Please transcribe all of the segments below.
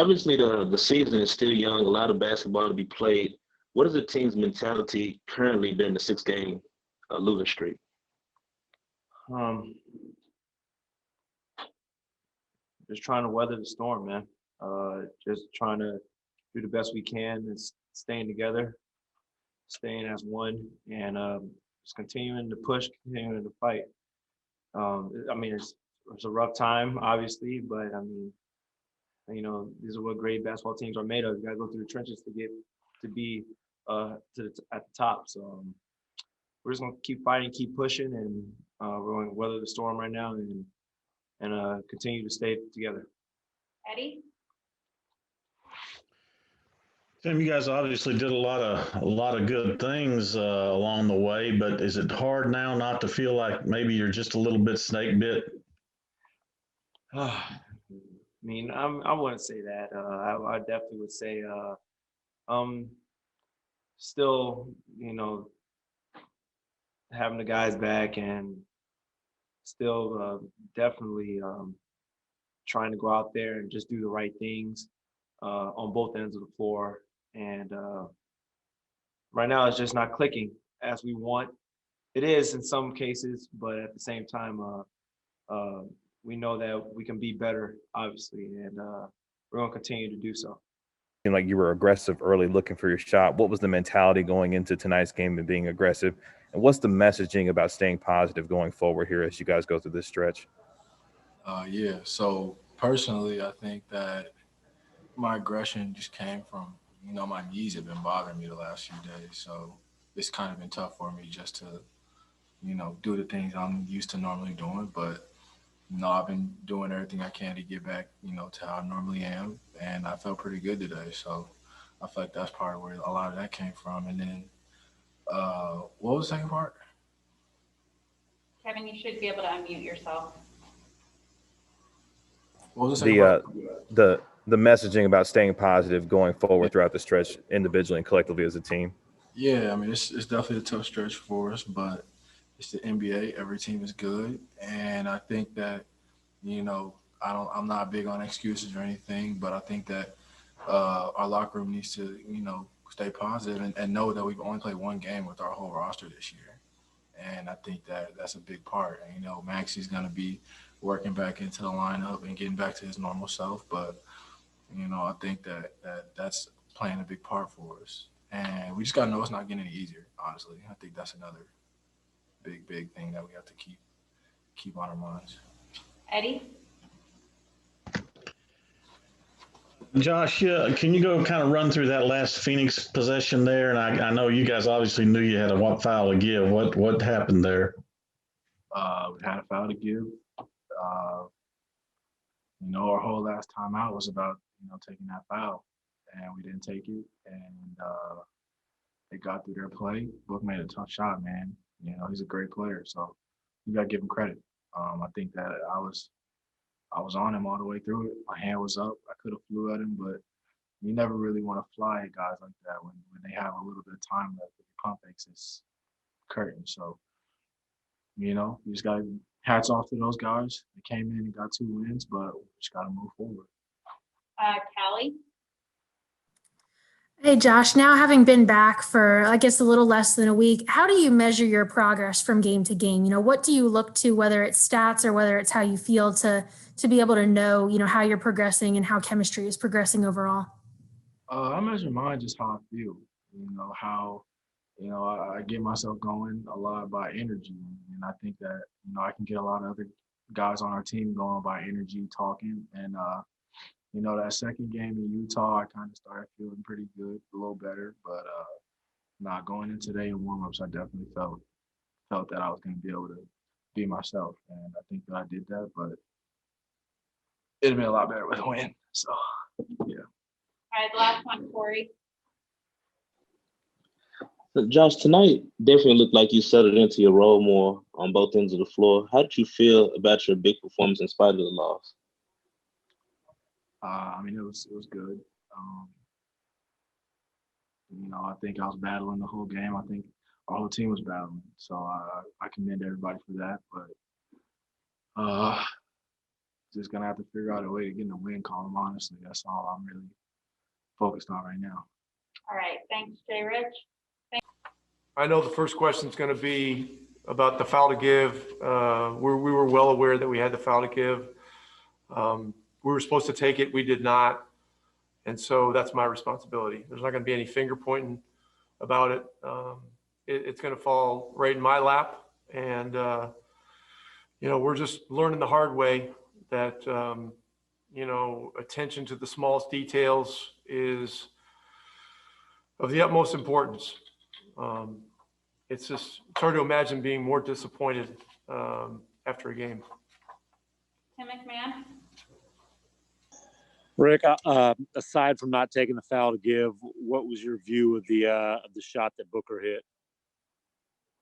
obviously the season is still young, a lot of basketball to be played. What is the team's mentality currently during the six-game losing streak? Um, just trying to weather the storm, man. Just trying to do the best we can and staying together, staying as one, and just continuing to push, continuing to fight. I mean, it's a rough time, obviously, but I mean, these are what great basketball teams are made of. You got to go through the trenches to get to be at the top. So we're just gonna keep fighting, keep pushing, and we're going to weather the storm right now and continue to stay together. Eddie? Tim, you guys obviously did a lot of good things along the way, but is it hard now not to feel like maybe you're just a little bit snake bit? I mean, I wouldn't say that. I definitely would say, still, having the guys back and still definitely trying to go out there and just do the right things on both ends of the floor. And right now, it's just not clicking as we want. It is in some cases, but at the same time, we know that we can be better, obviously, and we're going to continue to do so. Seemed like you were aggressive early, looking for your shot. What was the mentality going into tonight's game and being aggressive? And what's the messaging about staying positive going forward here as you guys go through this stretch? Yeah, so personally, I think that my aggression just came from, my knees have been bothering me the last few days. So it's kind of been tough for me just to, do the things I'm used to normally doing. But, I've been doing everything I can to get back, to how I normally am. And I felt pretty good today. So I feel like that's part of where a lot of that came from. And then what was the second part? Kevin, you should be able to unmute yourself. What was the second part? The messaging about staying positive going forward throughout the stretch individually and collectively as a team. Yeah, I mean, it's definitely a tough stretch for us, but it's the NBA. Every team is good. And I think that, I'm not big on excuses or anything, but I think that our locker room needs to, stay positive and know that we've only played one game with our whole roster this year. And I think that that's a big part. And, Maxi's going to be working back into the lineup and getting back to his normal self. But, I think that's playing a big part for us. And we just got to know it's not getting any easier, honestly. I think that's another big thing that we have to keep on our minds. Eddie? Josh, can you go kind of run through that last Phoenix possession there? And I know you guys obviously knew you had a foul to give. What happened there? We had a foul to give. Our whole last time out was about, taking that foul, and we didn't take it. And they got through their play. Book made a tough shot, man. He's a great player, so you got to give him credit. I think that I was on him all the way through it. My hand was up. I could have flew at him, but you never really want to fly at guys like that when they have a little bit of time left. The pump fakes is curtain. So, you just got hats off to those guys. They came in and got 2 wins, but we just got to move forward. Cauley? Hey, Josh, now having been back for, I guess, a little less than a week, how do you measure your progress from game to game? What do you look to, whether it's stats or whether it's how you feel to be able to know, how you're progressing and how chemistry is progressing overall? I measure mine just how I feel, how, I get myself going a lot by energy. And I think that, I can get a lot of other guys on our team going by energy, talking. And, that second game in Utah, I kind of started feeling pretty good, a little better. But not going in today in warm-ups, I definitely felt that I was going to be able to be myself. And I think that I did that, but it'd have been a lot better with a win. So, yeah. All right, the last one, Corey. Josh, tonight definitely looked like you settled into your role more on both ends of the floor. How did you feel about your big performance in spite of the loss? It was good. I think I was battling the whole game. I think our whole team was battling. So I commend everybody for that. But just gonna have to figure out a way to get in the win column. Honestly, that's all I'm really focused on right now. All right, thanks, Jay Rich. I know the first question is going to be about the foul to give. We were well aware that we had the foul to give. We were supposed to take it. We did not. And so that's my responsibility. There's not going to be any finger pointing about it. It's going to fall right in my lap. And, we're just learning the hard way that, attention to the smallest details is of the utmost importance. It's hard to imagine being more disappointed after a game. Tim McMahon. Rick, aside from not taking the foul to give, what was your view of the shot that Booker hit?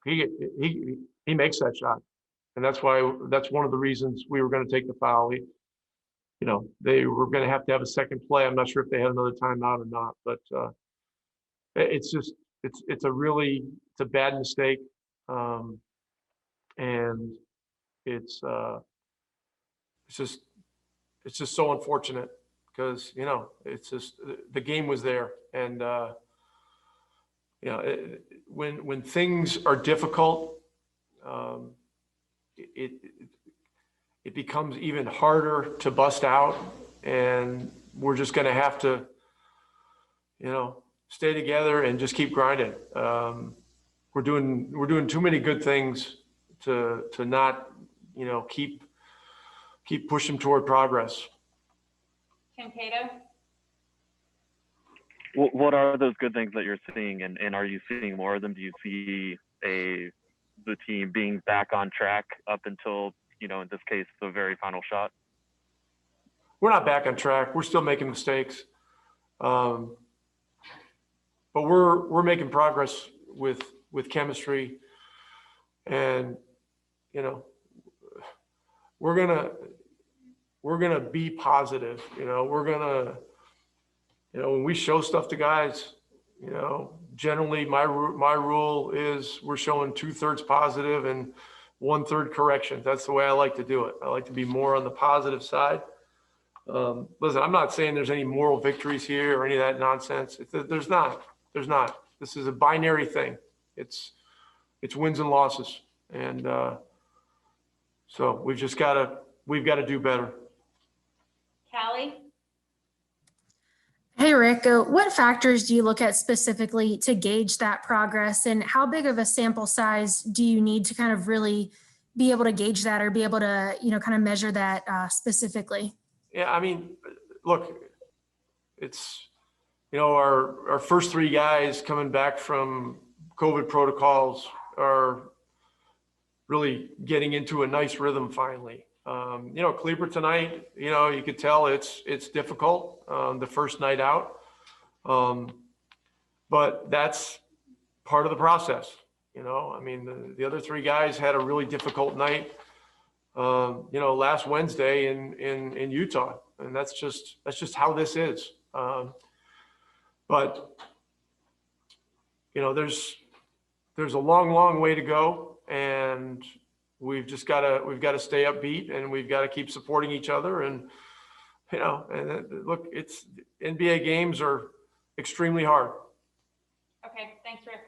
He makes that shot, and that's one of the reasons we were going to take the foul. They were going to have a second play. I'm not sure if they had another timeout or not, but it's a bad mistake, and it's just so unfortunate because it's just the game was there, and when things are difficult, it becomes even harder to bust out, and we're just going to have to stay together and just keep grinding. We're doing too many good things to not keep pushing toward progress. Tim Cato. What are those good things that you're seeing, and are you seeing more of them? Do you see the team being back on track up until, in this case, the very final shot? We're not back on track. We're still making mistakes. But we're making progress with chemistry, and we're gonna be positive. We're gonna when we show stuff to guys, generally my rule is we're showing 2/3 positive and 1/3 correction. That's the way I like to do it. I like to be more on the positive side. Listen, I'm not saying there's any moral victories here or any of that nonsense. There's not. This is a binary thing. It's wins and losses, and so we've got to do better. Callie. Hey, Rick, what factors do you look at specifically to gauge that progress, and how big of a sample size do you need to kind of really be able to gauge that or be able to, kind of measure that specifically? Yeah, I mean, look, it's, our first three guys coming back from COVID protocols are really getting into a nice rhythm finally. Cleaver tonight, you could tell it's difficult the first night out, but that's part of the process. The other three guys had a really difficult night, last Wednesday in Utah, and that's just how this is. But there's a long way to go, and we've got to stay upbeat, and we've got to keep supporting each other. And look, it's NBA games are extremely hard. Okay, thanks, Rick.